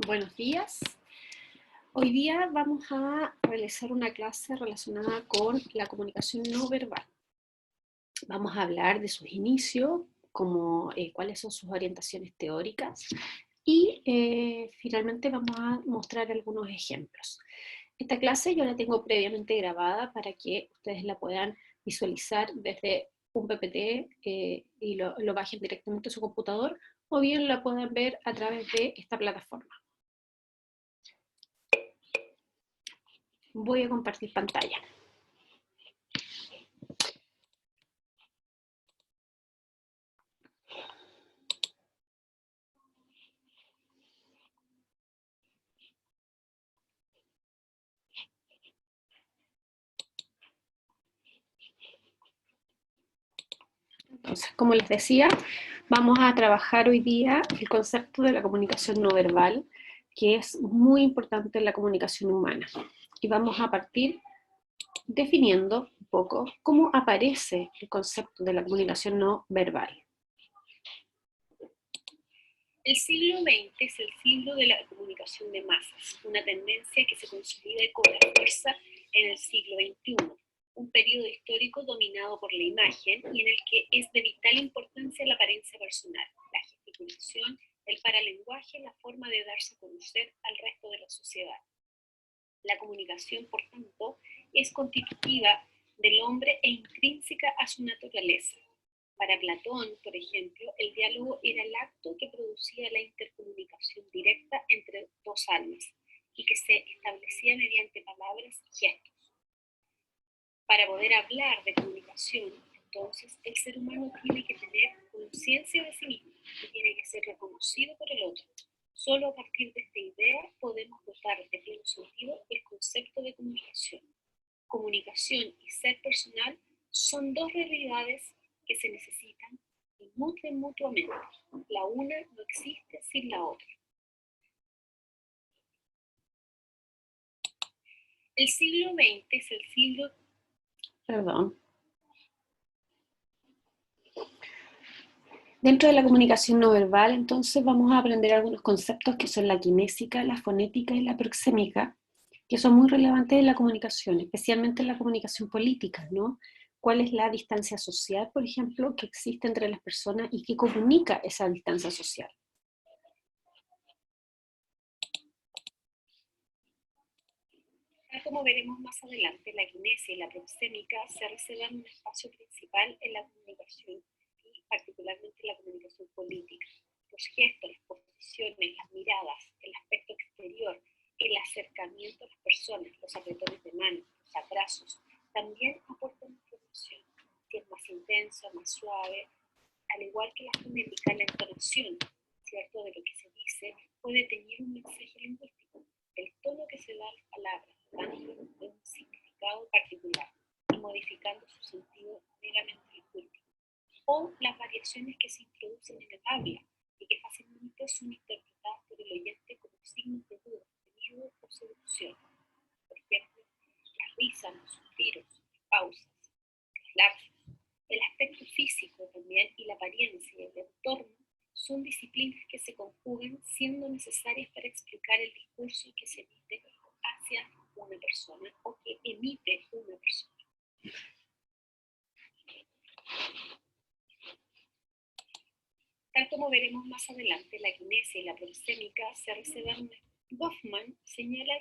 Buenos días. Hoy día vamos a realizar una clase relacionada con la comunicación no verbal. Vamos a hablar de sus inicios, como cuáles son sus orientaciones teóricas y finalmente vamos a mostrar algunos ejemplos. Esta clase yo la tengo previamente grabada para que ustedes la puedan visualizar desde un PPT y lo bajen directamente a su computador, o bien la puedan ver a través de esta plataforma. Voy a compartir pantalla. Entonces, como les decía, vamos a trabajar hoy día el concepto de la comunicación no verbal, que es muy importante en la comunicación humana. Y vamos a partir definiendo un poco cómo aparece el concepto de la comunicación no verbal. El siglo XX es el siglo de la comunicación de masas, una tendencia que se consolida y cobra fuerza en el siglo XXI, un periodo histórico dominado por la imagen y en el que es de vital importancia la apariencia personal, la gesticulación, el paralenguaje, la forma de darse a conocer al resto de la sociedad. La comunicación, por tanto, es constitutiva del hombre e intrínseca a su naturaleza. Para Platón, por ejemplo, el diálogo era el acto que producía la intercomunicación directa entre dos almas y que se establecía mediante palabras y gestos. Para poder hablar de comunicación, entonces, el ser humano tiene que tener conciencia de sí mismo y tiene que ser reconocido por el otro. Solo a partir de esta idea podemos dotar de pleno sentido el concepto de comunicación. Comunicación y ser personal son dos realidades que se necesitan y nutren mutuamente. La una no existe sin la otra. El siglo XX es el siglo... Dentro de la comunicación no verbal, entonces, vamos a aprender algunos conceptos que son la kinésica, la fonética y la proxémica, que son muy relevantes en la comunicación, especialmente en la comunicación política, ¿no? ¿Cuál es la distancia social, por ejemplo, que existe entre las personas y que comunica esa distancia social? Tal como veremos más adelante, la kinesia y la proxémica se reservan un espacio principal en la comunicación y particularmente en la comunicación política. Los gestos, las posiciones, las miradas, el aspecto exterior, el acercamiento a las personas, los apretones de mano, los abrazos, también aportan información. Si es más intenso, más suave, al igual que la fonética, la entonación, ¿cierto?, de lo que se dice, puede teñir un mensaje lingüístico. El tono que se da a las palabras, dando un significado particular y modificando su sentido meramente lingüístico. O las variaciones que se introducen en el habla y que fácilmente son interpretadas por el oyente como signos de duda, de miedo o seducción. Por ejemplo, las risas, los suspiros, las pausas, los lapsos. El aspecto físico también y la apariencia y el entorno son disciplinas que se conjugan siendo necesarias para explicar el discurso que se emite hacia una persona o que emite una persona. Tal como veremos más adelante, la kinesia y la proxémica se reservan. Goffman señala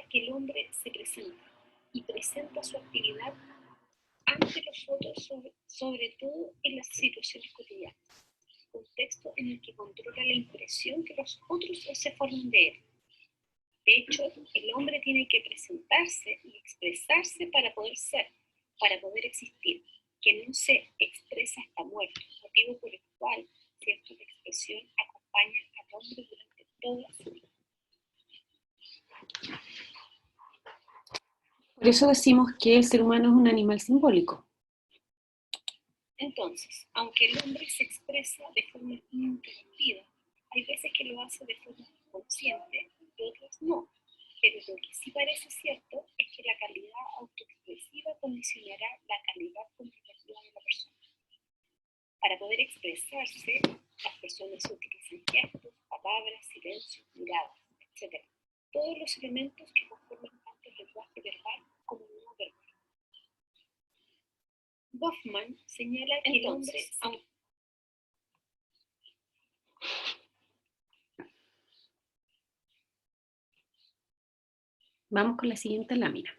que el hombre se presenta y presenta su actividad ante los otros, sobre todo en las situaciones cotidianas, contexto en el que controla la impresión que los otros se forman de él. De hecho, el hombre tiene que presentarse y expresarse para poder ser, para poder existir. Que no se expresa está muerto, motivo por el cual cierta expresión acompaña al hombre durante toda su vida. Por eso decimos que el ser humano es un animal simbólico. Entonces, aunque el hombre se expresa de forma ininterrumpida, hay veces que lo hace de forma consciente y otras no. Pero lo que sí parece cierto es que la calidad autoexpresiva condicionará la calidad comunicativa de la persona. poder expresarse, las personas utilizan gestos, palabras, silencios, miradas, etc. Todos los elementos que conforman tanto el lenguaje verbal como el no verbal. Goffman señala que el hombre... Vamos con la siguiente lámina.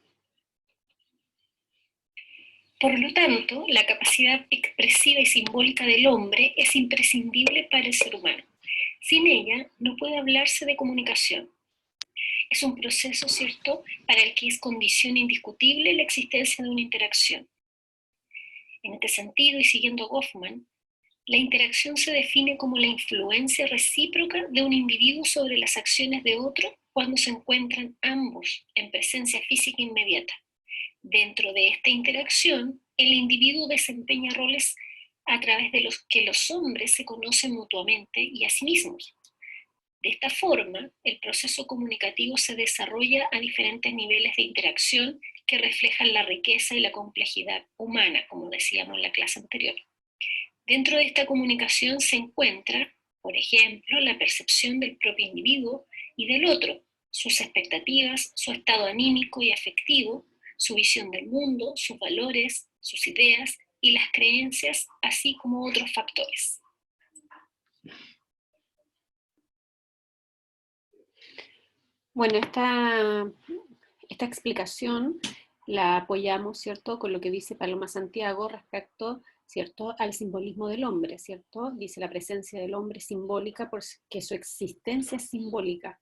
Por lo tanto, la capacidad expresiva y simbólica del hombre es imprescindible para el ser humano. Sin ella, no puede hablarse de comunicación. Es un proceso, ¿cierto?, para el que es condición indiscutible la existencia de una interacción. En este sentido, y siguiendo Goffman, la interacción se define como la influencia recíproca de un individuo sobre las acciones de otro cuando se encuentran ambos en presencia física inmediata. Dentro de esta interacción, el individuo desempeña roles a través de los que los hombres se conocen mutuamente y a sí mismos. De esta forma, el proceso comunicativo se desarrolla a diferentes niveles de interacción que reflejan la riqueza y la complejidad humana, como decíamos en la clase anterior. Dentro de esta comunicación se encuentra, por ejemplo, la percepción del propio individuo y del otro, sus expectativas, su estado anímico y afectivo, su visión del mundo, sus valores, sus ideas y las creencias, así como otros factores. Bueno, esta explicación la apoyamos, ¿cierto?, con lo que dice Paloma Santiago respecto, ¿cierto?, al simbolismo del hombre, ¿cierto? Dice la presencia del hombre simbólica porque su existencia es simbólica.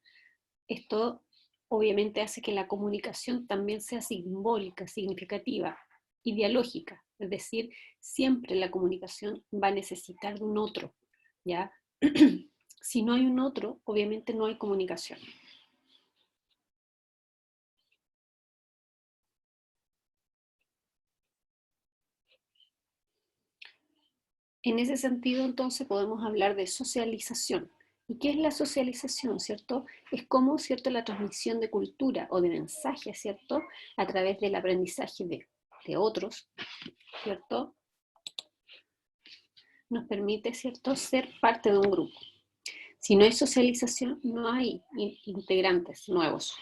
Esto obviamente hace que la comunicación también sea simbólica, significativa y dialógica, es decir, siempre la comunicación va a necesitar de un otro, ¿ya? Si no hay un otro, obviamente no hay comunicación. En ese sentido, entonces, podemos hablar de socialización. ¿Y qué es la socialización, cierto? Es como, cierto, la transmisión de cultura o de mensajes, cierto, a través del aprendizaje de otros, cierto, nos permite, cierto, ser parte de un grupo. Si no hay socialización, no hay integrantes nuevos.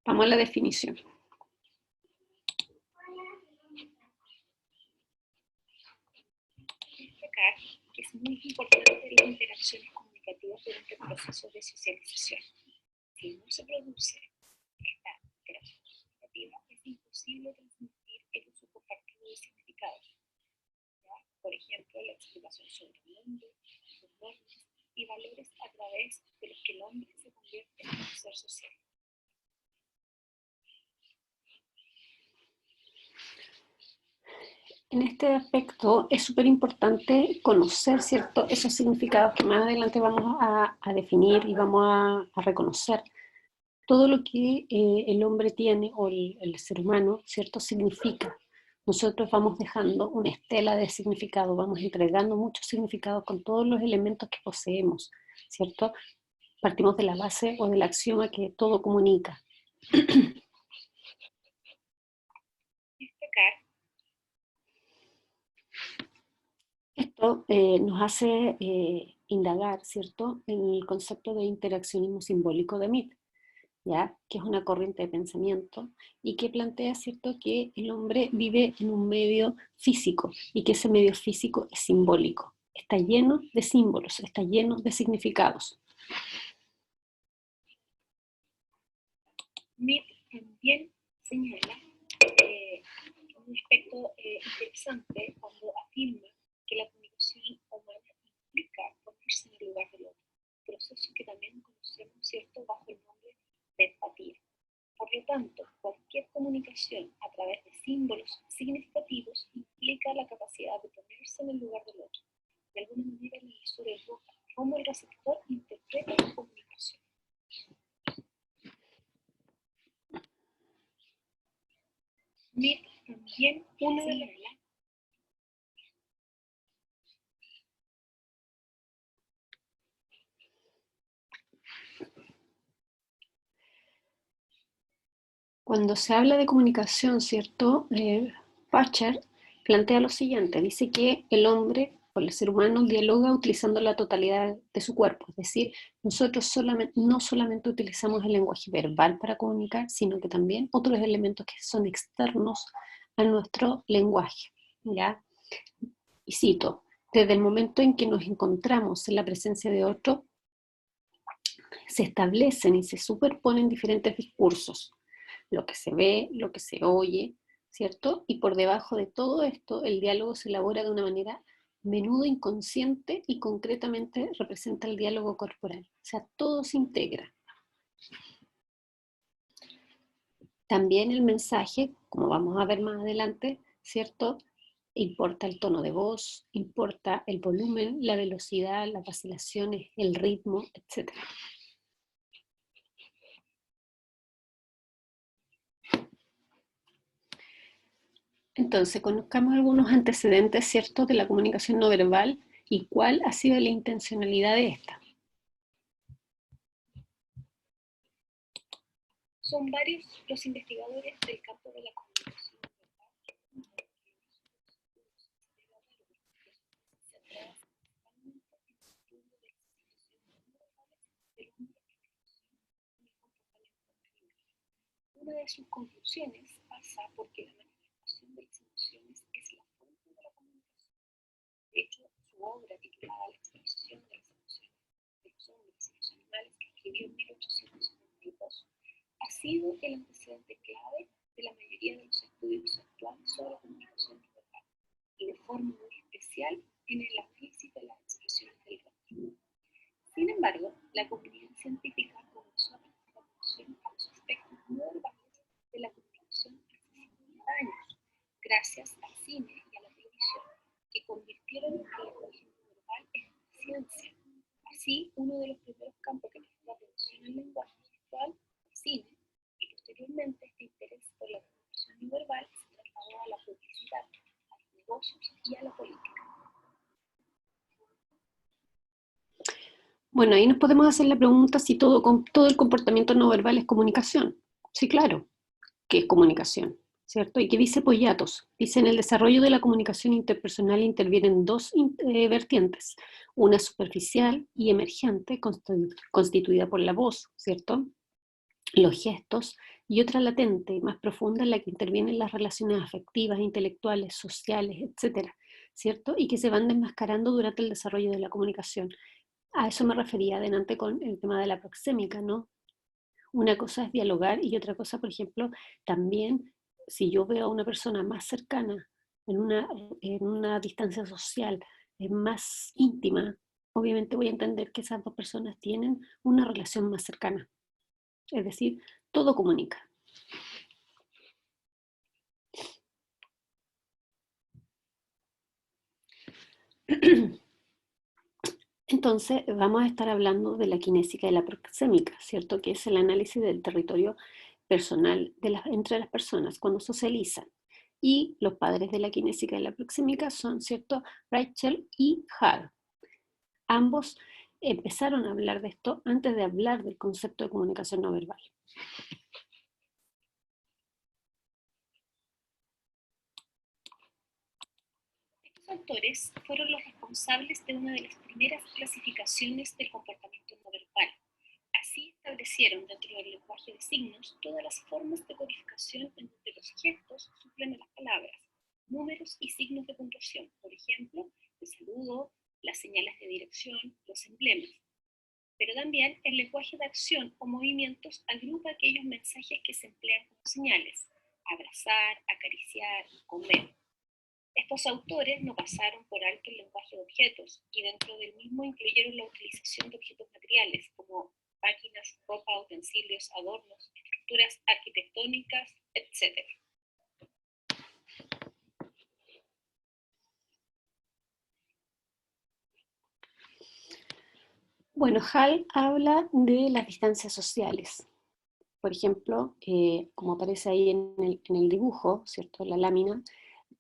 Vamos a la definición. Destacar que es muy importante las interacciones comunicativas durante el proceso de socialización. Si no se produce esta interacción comunicativa, es imposible transmitir el uso compartido de significados. ¿Ya? Por ejemplo, la explicación sobre el mundo, sus normas y valores a través de los que el hombre se convierte en un ser social. En este aspecto es súper importante conocer, ¿cierto?, esos significados que más adelante vamos a definir y vamos a reconocer. Todo lo que el hombre tiene o el ser humano, ¿cierto?, significa. Nosotros vamos dejando una estela de significado, vamos entregando muchos significados con todos los elementos que poseemos, ¿cierto? Partimos de la base o del axioma que todo comunica. Esto nos hace indagar, ¿cierto?, en el concepto de interaccionismo simbólico de Mead, ¿ya?, que es una corriente de pensamiento y que plantea, ¿cierto?, que el hombre vive en un medio físico y que ese medio físico es simbólico, está lleno de símbolos, está lleno de significados. Mead también señala un aspecto interesante cuando afirma que la comunicación humana implica ponerse en el lugar del otro, proceso que también conocemos, ¿cierto?, bajo el nombre de empatía. Por lo tanto, cualquier comunicación a través de símbolos significativos implica la capacidad de ponerse en el lugar del otro. De alguna manera, el emisor evoca cómo el receptor interpreta la comunicación. Mead también señala Cuando se habla de comunicación, ¿cierto? Pacher plantea lo siguiente, dice que el hombre, o el ser humano, dialoga utilizando la totalidad de su cuerpo, es decir, nosotros no solamente utilizamos el lenguaje verbal para comunicar, sino que también otros elementos que son externos a nuestro lenguaje, ¿ya? Y cito, desde el momento en que nos encontramos en la presencia de otro, se establecen y se superponen diferentes discursos, lo que se ve, lo que se oye, ¿cierto? Y por debajo de todo esto, el diálogo se elabora de una manera menudo inconsciente y concretamente representa el diálogo corporal. O sea, todo se integra. También el mensaje, como vamos a ver más adelante, ¿cierto? Importa el tono de voz, importa el volumen, la velocidad, las vacilaciones, el ritmo, etc. Entonces, conozcamos algunos antecedentes, ¿cierto?, de la comunicación no verbal y cuál ha sido la intencionalidad de esta. Son varios los investigadores del campo de la comunicación Una de sus conclusiones pasa porque la manifestación de las emociones es la fuente de la comunicación. De hecho, su obra titulada La expresión de las emociones de los hombres y los animales, que escribió en 1872, ha sido el antecedente clave de la mayoría de los estudios actuales sobre la comunicación no verbal, y de forma muy especial en el análisis de las expresiones del rostro. Sin embargo, la comunidad científica comenzó a prestar atención a los aspectos no verbales de la comunicación hace 50 años, gracias al cine y a la televisión, que convirtieron el lenguaje no verbal en ciencia. Así, uno de los primeros campos que prestó atención al lenguaje gestual fue el cine, y posteriormente este interés por la comunicación no verbal se trasladó a la publicidad, a los negocios y a la política. Bueno, ahí nos podemos hacer la pregunta si todo el comportamiento no verbal es comunicación. Sí, claro, que es comunicación, ¿cierto? ¿Y qué dice Poyatos? Dice, en el desarrollo de la comunicación interpersonal intervienen dos vertientes, una superficial y emergente, constituida por la voz, ¿cierto?, los gestos, y otra latente, más profunda, en la que intervienen las relaciones afectivas, intelectuales, sociales, etcétera, ¿cierto? Y que se van desmascarando durante el desarrollo de la comunicación. A eso me refería adelante con el tema de la proxémica, ¿no? Una cosa es dialogar y otra cosa, por ejemplo, también si yo veo a una persona más cercana, en una distancia social más íntima, obviamente voy a entender que esas dos personas tienen una relación más cercana. Es decir, todo comunica. Entonces, vamos a estar hablando de la kinésica y la proxémica, ¿cierto? Que es el análisis del territorio personal entre las personas cuando socializan. Y los padres de la kinésica y la proxémica son, ¿cierto?, Rachel y Hall. Ambos empezaron a hablar de esto antes de hablar del concepto de comunicación no verbal. Estos autores fueron los responsables de una de las primeras clasificaciones del comportamiento no verbal. Así establecieron dentro del lenguaje de signos todas las formas de codificación en donde los gestos suplen a las palabras, números y signos de puntuación, por ejemplo, el saludo, las señales de dirección, los emblemas. Pero también el lenguaje de acción o movimientos agrupa aquellos mensajes que se emplean como señales: abrazar, acariciar, comer. Estos autores no pasaron por alto el lenguaje de objetos, y dentro del mismo incluyeron la utilización de objetos materiales como máquinas, ropa, utensilios, adornos, estructuras arquitectónicas, etc. Bueno, Hall habla de las distancias sociales. Por ejemplo, como aparece ahí en el dibujo, ¿cierto?, la lámina,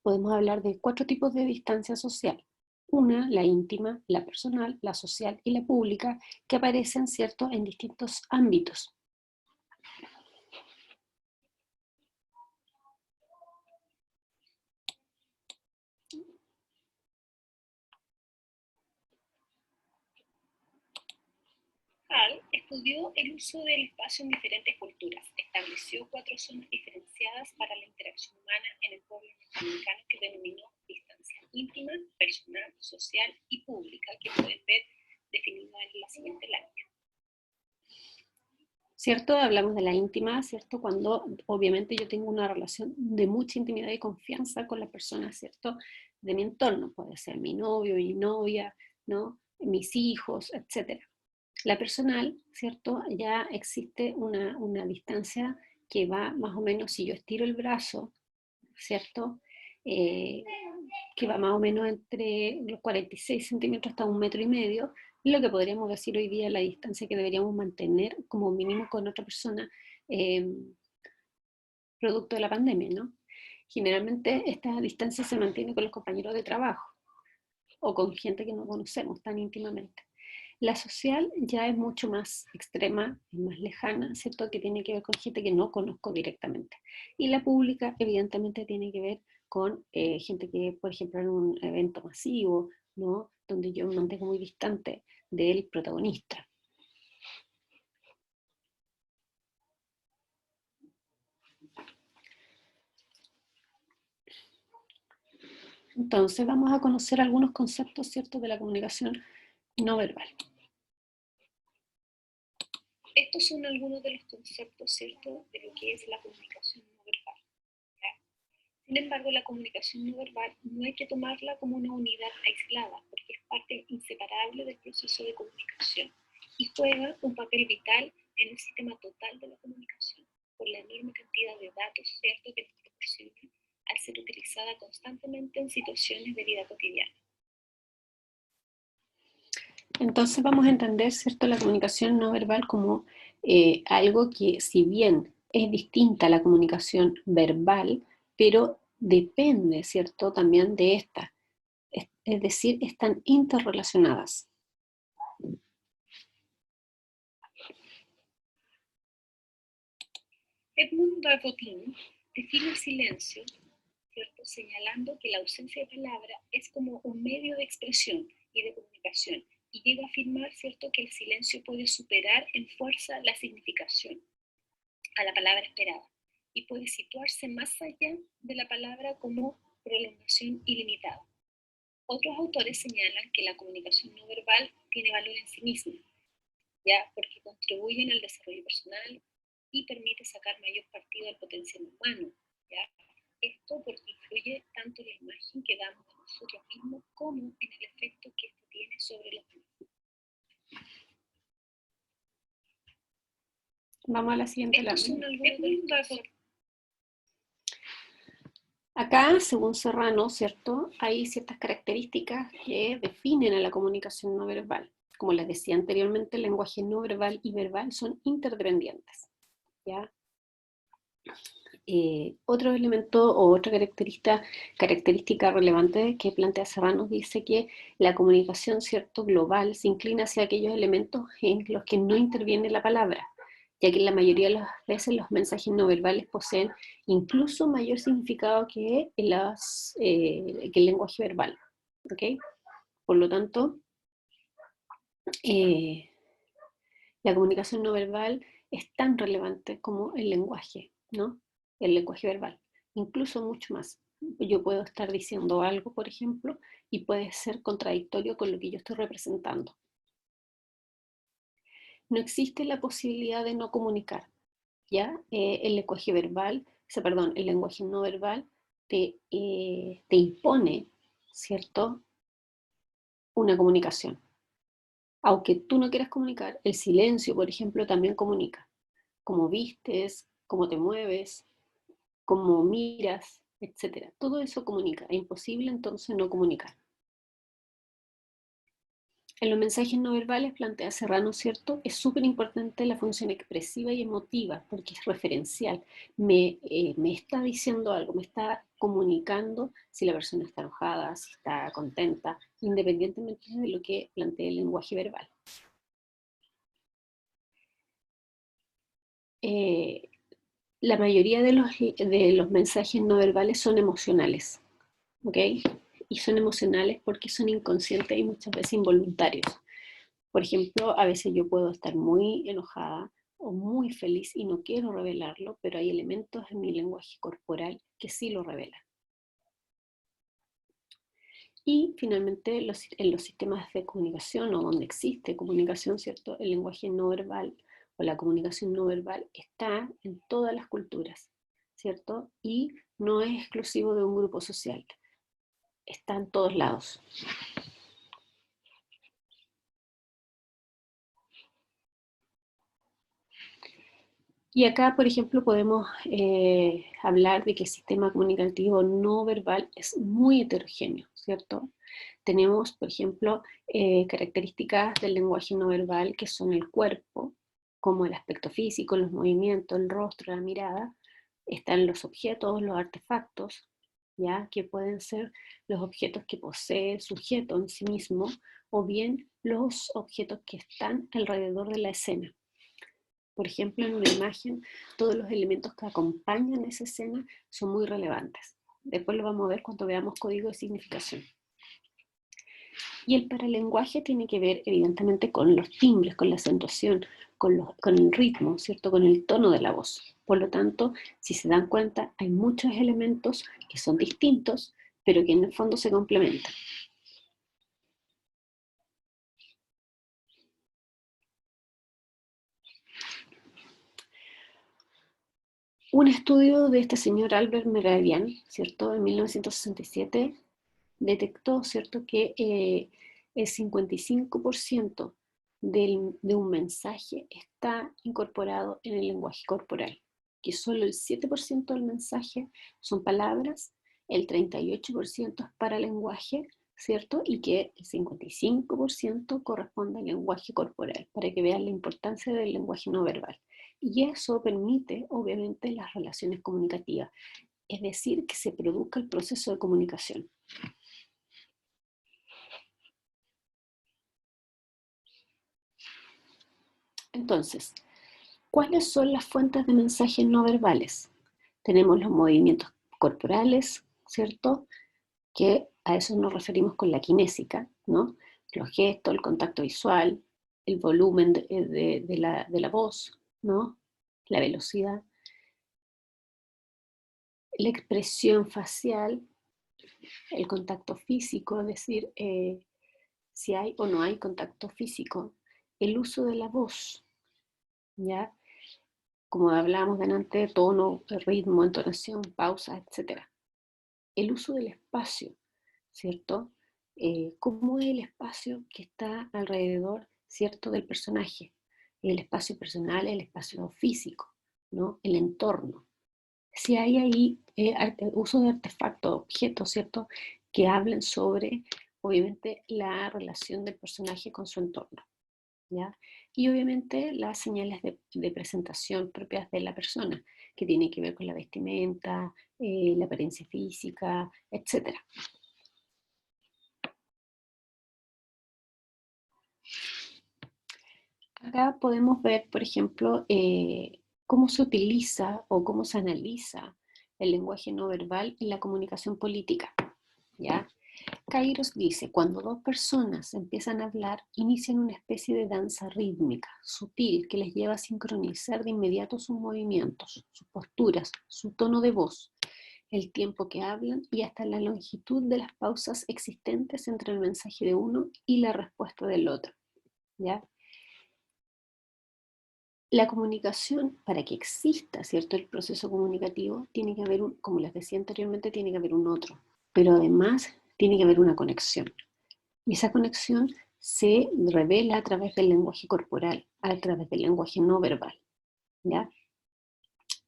podemos hablar de 4 tipos de distancia social. Una, la íntima, la personal, la social y la pública, que aparecen, ¿cierto?, en distintos ámbitos. estudió el uso del espacio en diferentes culturas. Estableció 4 zonas diferenciadas para la interacción humana en el pueblo norteamericano que denominó distancia íntima, personal, social y pública, que pueden ver definida en la siguiente lámina. ¿Cierto? Hablamos de la íntima, ¿cierto? Cuando obviamente yo tengo una relación de mucha intimidad y confianza con las personas, ¿cierto? De mi entorno, puede ser mi novio, mi novia, ¿no? Mis hijos, etc. La personal, ¿cierto? Ya existe una distancia que va más o menos, si yo estiro el brazo, ¿cierto? Que va más o menos entre los 46 centímetros hasta 1,5 metros, lo que podríamos decir hoy día la distancia que deberíamos mantener como mínimo con otra persona, producto de la pandemia, ¿no? Generalmente esta distancia se mantiene con los compañeros de trabajo o con gente que no conocemos tan íntimamente. La social ya es mucho más extrema, más lejana, ¿cierto? Que tiene que ver con gente que no conozco directamente. Y la pública, evidentemente, tiene que ver con gente que, por ejemplo, en un evento masivo, ¿no? Donde yo me mantengo muy distante del protagonista. Entonces vamos a conocer algunos conceptos, ¿cierto?, de la comunicación no verbal. Estos son algunos de los conceptos, ¿cierto?, de lo que es la comunicación no verbal. ¿Ya? Sin embargo, la comunicación no verbal no hay que tomarla como una unidad aislada, porque es parte inseparable del proceso de comunicación y juega un papel vital en el sistema total de la comunicación, por la enorme cantidad de datos, ¿cierto?, que nos proporciona al ser utilizada constantemente en situaciones de vida cotidiana. Entonces vamos a entender, ¿cierto?, la comunicación no verbal como algo que, si bien es distinta a la comunicación verbal, pero depende, ¿cierto?, también de esta. Es decir, están interrelacionadas. Edmund de Bottin define el silencio, ¿cierto?, señalando que la ausencia de palabra es como un medio de expresión y de comunicación, y llega a afirmar, ¿cierto?, que el silencio puede superar en fuerza la significación a la palabra esperada y puede situarse más allá de la palabra como prolongación ilimitada. Otros autores señalan que la comunicación no verbal tiene valor en sí misma, ya porque contribuyen al desarrollo personal y permite sacar mayor partido al potencial humano, ¿ya? Esto porque influye tanto en la imagen que damos de nosotros mismos como en el efecto que esto tiene sobre los demás. Vamos a la siguiente Estos son algunos de los conceptos. Acá, según Serrano, ¿cierto?, hay ciertas características que definen a la comunicación no verbal. Como les decía anteriormente, el lenguaje no verbal y verbal son interdependientes, ¿ya? Otro elemento o otra característica relevante que plantea Serrano dice que la comunicación, ¿cierto?, global se inclina hacia aquellos elementos en los que no interviene la palabra, ya que la mayoría de las veces los mensajes no verbales poseen incluso mayor significado que el lenguaje verbal. ¿Okay? Por lo tanto, la comunicación no verbal es tan relevante como el lenguaje, ¿no? El lenguaje verbal, incluso mucho más. Yo puedo estar diciendo algo, por ejemplo, y puede ser contradictorio con lo que yo estoy representando. No existe la posibilidad de no comunicar, ¿ya? El lenguaje verbal, el lenguaje no verbal te impone, ¿cierto?, una comunicación. Aunque tú no quieras comunicar, el silencio, por ejemplo, también comunica. Cómo vistes, cómo te mueves, cómo miras, etc. Todo eso comunica. Es imposible entonces no comunicar. En los mensajes no verbales, plantea Serrano, ¿cierto?, es súper importante la función expresiva y emotiva, porque es referencial. Me está diciendo algo, me está comunicando si la persona está enojada, si está contenta, independientemente de lo que plantee el lenguaje verbal. La mayoría de los mensajes no verbales son emocionales, ¿ok? Y son emocionales porque son inconscientes y muchas veces involuntarios. Por ejemplo, a veces yo puedo estar muy enojada o muy feliz y no quiero revelarlo, pero hay elementos en mi lenguaje corporal que sí lo revelan. Y finalmente, en los sistemas de comunicación o donde existe comunicación, ¿cierto? El lenguaje no verbal o la comunicación no verbal está en todas las culturas, ¿cierto? Y no es exclusivo de un grupo social, está en todos lados. Y acá, por ejemplo, podemos hablar de que el sistema comunicativo no verbal es muy heterogéneo, ¿cierto? Tenemos, por ejemplo, características del lenguaje no verbal que son el cuerpo, como el aspecto físico, los movimientos, el rostro, la mirada. Están los objetos, los artefactos, ¿ya? Que pueden ser los objetos que posee el sujeto en sí mismo, o bien los objetos que están alrededor de la escena. Por ejemplo, en una imagen, todos los elementos que acompañan esa escena son muy relevantes. Después lo vamos a ver cuando veamos código de significación. Y el paralenguaje tiene que ver, evidentemente, con los timbres, con la acentuación, con el ritmo, ¿cierto? Con el tono de la voz. Por lo tanto, si se dan cuenta, hay muchos elementos que son distintos, pero que en el fondo se complementan. Un estudio de este señor Albert Mehrabian, ¿cierto? En 1967 detectó, ¿cierto?, que el 55% de un mensaje está incorporado en el lenguaje corporal, que solo el 7% del mensaje son palabras, el 38% es paralenguaje, ¿cierto? Y que el 55% corresponde al lenguaje corporal, para que vean la importancia del lenguaje no verbal. Y eso permite, obviamente, las relaciones comunicativas, es decir, que se produzca el proceso de comunicación. Entonces, ¿cuáles son las fuentes de mensajes no verbales? Tenemos los movimientos corporales, ¿cierto? Que a eso nos referimos con la kinésica, ¿no? Los gestos, el contacto visual, el volumen de la voz, ¿no? La velocidad, la expresión facial, el contacto físico, es decir, si hay o no hay contacto físico, el uso de la voz, ¿ya? Como hablábamos delante, tono, ritmo, entonación, pausa, etc. El uso del espacio, ¿cierto? ¿Cómo es el espacio que está alrededor, ¿cierto?, del personaje? El espacio personal, el espacio físico, ¿no? El entorno. Si hay ahí uso de artefactos, objetos, ¿cierto?, que hablen sobre, obviamente, la relación del personaje con su entorno, ¿ya? Y obviamente las señales de presentación propias de la persona, que tienen que ver con la vestimenta, la apariencia física, etc. Acá podemos ver, por ejemplo, cómo se utiliza o cómo se analiza el lenguaje no verbal en la comunicación política, ¿ya? Kairos dice, cuando dos personas empiezan a hablar, inician una especie de danza rítmica, sutil, que les lleva a sincronizar de inmediato sus movimientos, sus posturas, su tono de voz, el tiempo que hablan y hasta la longitud de las pausas existentes entre el mensaje de uno y la respuesta del otro, ¿ya? La comunicación, para que exista, ¿cierto?, el proceso comunicativo, tiene que haber, como les decía anteriormente, tiene que haber un otro, pero además tiene que haber una conexión. Y esa conexión se revela a través del lenguaje corporal, a través del lenguaje no verbal, ¿ya?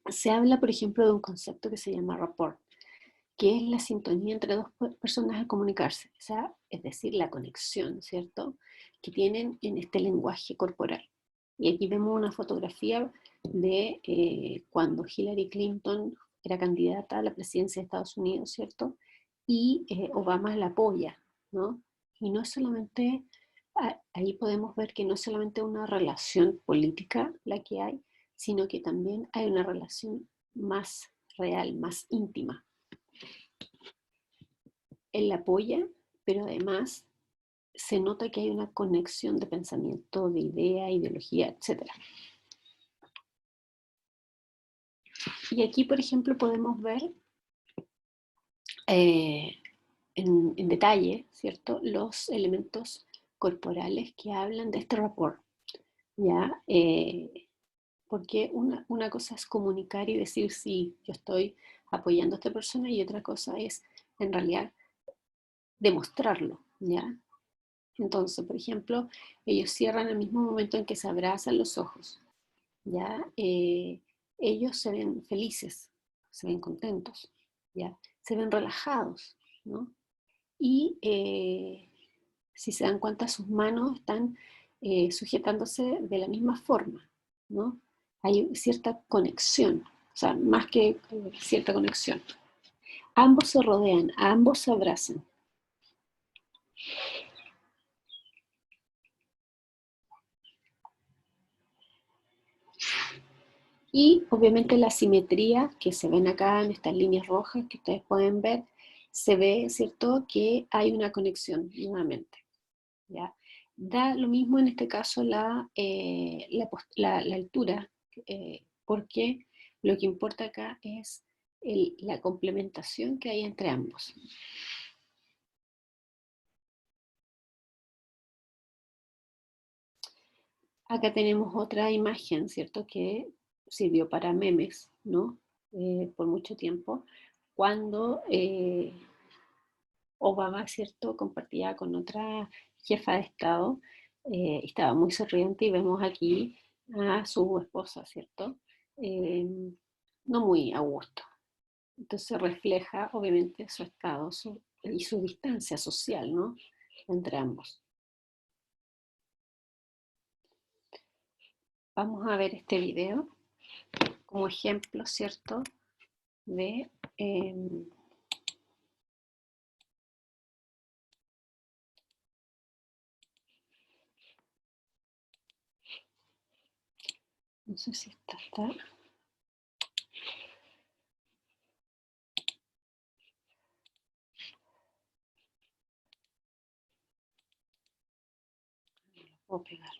Se habla, por ejemplo, de un concepto que se llama rapport, que es la sintonía entre dos personas al comunicarse, o sea, es decir, la conexión, ¿cierto?, que tienen en este lenguaje corporal. Y aquí vemos una fotografía de cuando Hillary Clinton era candidata a la presidencia de Estados Unidos, ¿cierto? Y Obama la apoya, ¿no? Y no es solamente, ahí podemos ver que no es solamente una relación política la que hay, sino que también hay una relación más real, más íntima. Él la apoya, pero además se nota que hay una conexión de pensamiento, de idea, ideología, etc. Y aquí, por ejemplo, podemos ver en detalle, ¿cierto?, los elementos corporales que hablan de este rapport, ¿ya? Porque una cosa es comunicar y decir, sí, yo estoy apoyando a esta persona, y otra cosa es, en realidad, demostrarlo, ¿ya? Entonces, por ejemplo, ellos cierran al mismo momento en que se abrazan los ojos, ¿ya? Ellos se ven felices, se ven contentos, ¿ya? Se ven relajados, ¿no? Y si se dan cuenta, sus manos están sujetándose de la misma forma, ¿no? Hay cierta conexión, o sea, más que cierta conexión. Ambos se rodean, ambos se abrazan. Y obviamente la simetría que se ven acá en estas líneas rojas que ustedes pueden ver, se ve, ¿cierto?, que hay una conexión nuevamente, ¿ya? Da lo mismo en este caso la altura, porque lo que importa acá es la complementación que hay entre ambos. Acá tenemos otra imagen, ¿cierto?, que sirvió para memes, ¿no? Por mucho tiempo, cuando Obama, ¿cierto?, compartía con otra jefa de Estado, estaba muy sonriente, y vemos aquí a su esposa, ¿cierto? Eh, no muy a gusto. Entonces refleja, obviamente, su estado y su distancia social, ¿no?, entre ambos. Vamos a ver este video como ejemplo, ¿cierto?, de... no sé si está... Puedo pegar.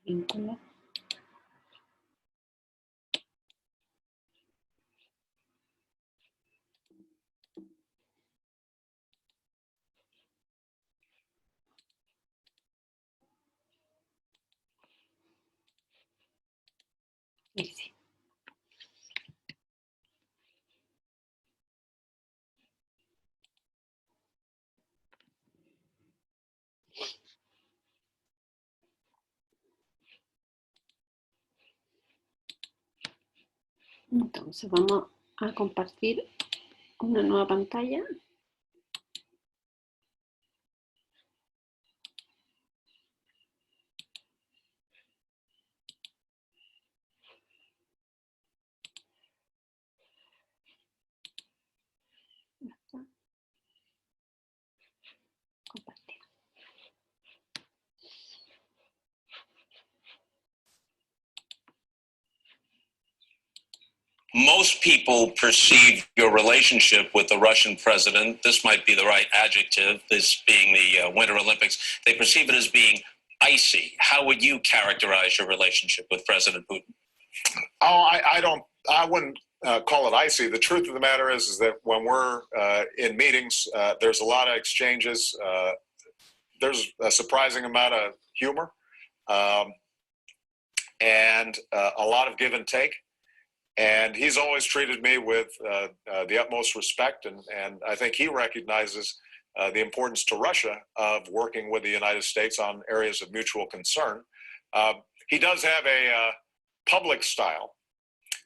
Vínculo. Y sí. Entonces vamos a compartir una nueva pantalla. Compartir. Most people perceive your relationship with the Russian president, this might be the right adjective, this being the Winter Olympics, they perceive it as being icy. How would you characterize your relationship with President Putin? Oh, I wouldn't call it icy. The truth of the matter is that when we're in meetings, there's a lot of exchanges. There's a surprising amount of humor and a lot of give and take. And he's always treated me with the utmost respect, and I think he recognizes the importance to Russia of working with the United States on areas of mutual concern. He does have a public style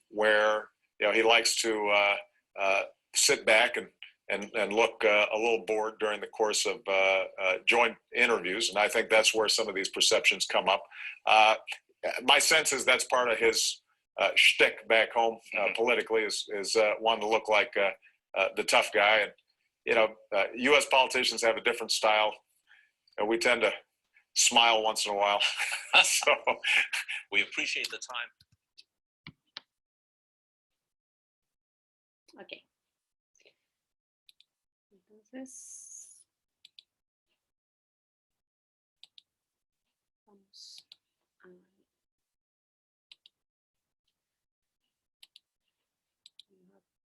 where he likes to sit back and look a little bored during the course of joint interviews, and I think that's where some of these perceptions come up. My sense is that's part of his shtick back home politically is wanting to look like the tough guy. And, you know, U.S. politicians have a different style. And we tend to smile once in a while. So We appreciate the time. Ok. Entonces, vamos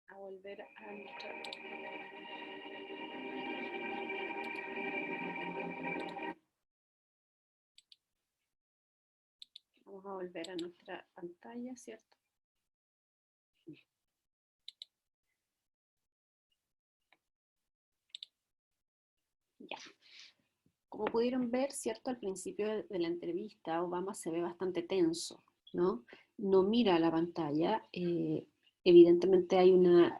a volver a nuestra... Vamos a volver a nuestra pantalla, ¿cierto? Ya. Como pudieron ver, ¿cierto? Al principio de la entrevista, Obama se ve bastante tenso, ¿no? No mira a la pantalla. Evidentemente hay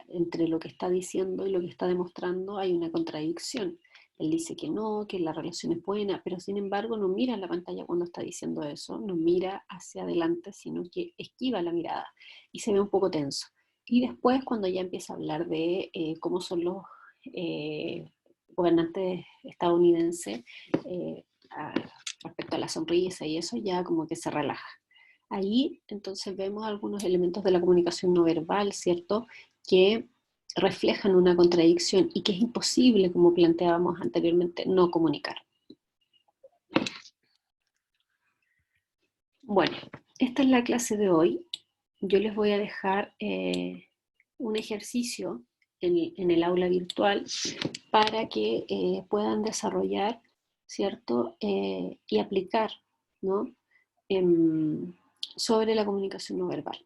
entre lo que está diciendo y lo que está demostrando hay una contradicción. Él dice que no, que la relación es buena, pero sin embargo no mira a la pantalla cuando está diciendo eso, no mira hacia adelante, sino que esquiva la mirada y se ve un poco tenso. Y después, cuando ya empieza a hablar de cómo son los gobernantes estadounidenses respecto a la sonrisa y eso, ya como que se relaja. Ahí entonces vemos algunos elementos de la comunicación no verbal, ¿cierto?, que reflejan una contradicción y que es imposible, como planteábamos anteriormente, no comunicar. Bueno, esta es la clase de hoy. Yo les voy a dejar un ejercicio en el aula virtual para que puedan desarrollar, ¿cierto?, y aplicar, ¿no?, sobre la comunicación no verbal.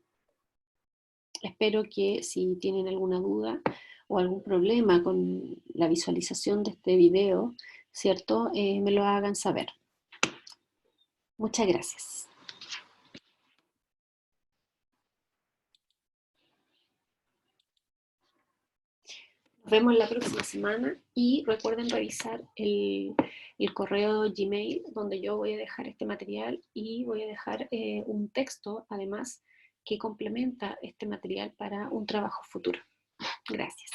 Espero que si tienen alguna duda o algún problema con la visualización de este video, ¿cierto?, me lo hagan saber. Muchas gracias. Nos vemos la próxima semana y recuerden revisar el correo Gmail donde yo voy a dejar este material y voy a dejar un texto además que complementa este material para un trabajo futuro. Gracias.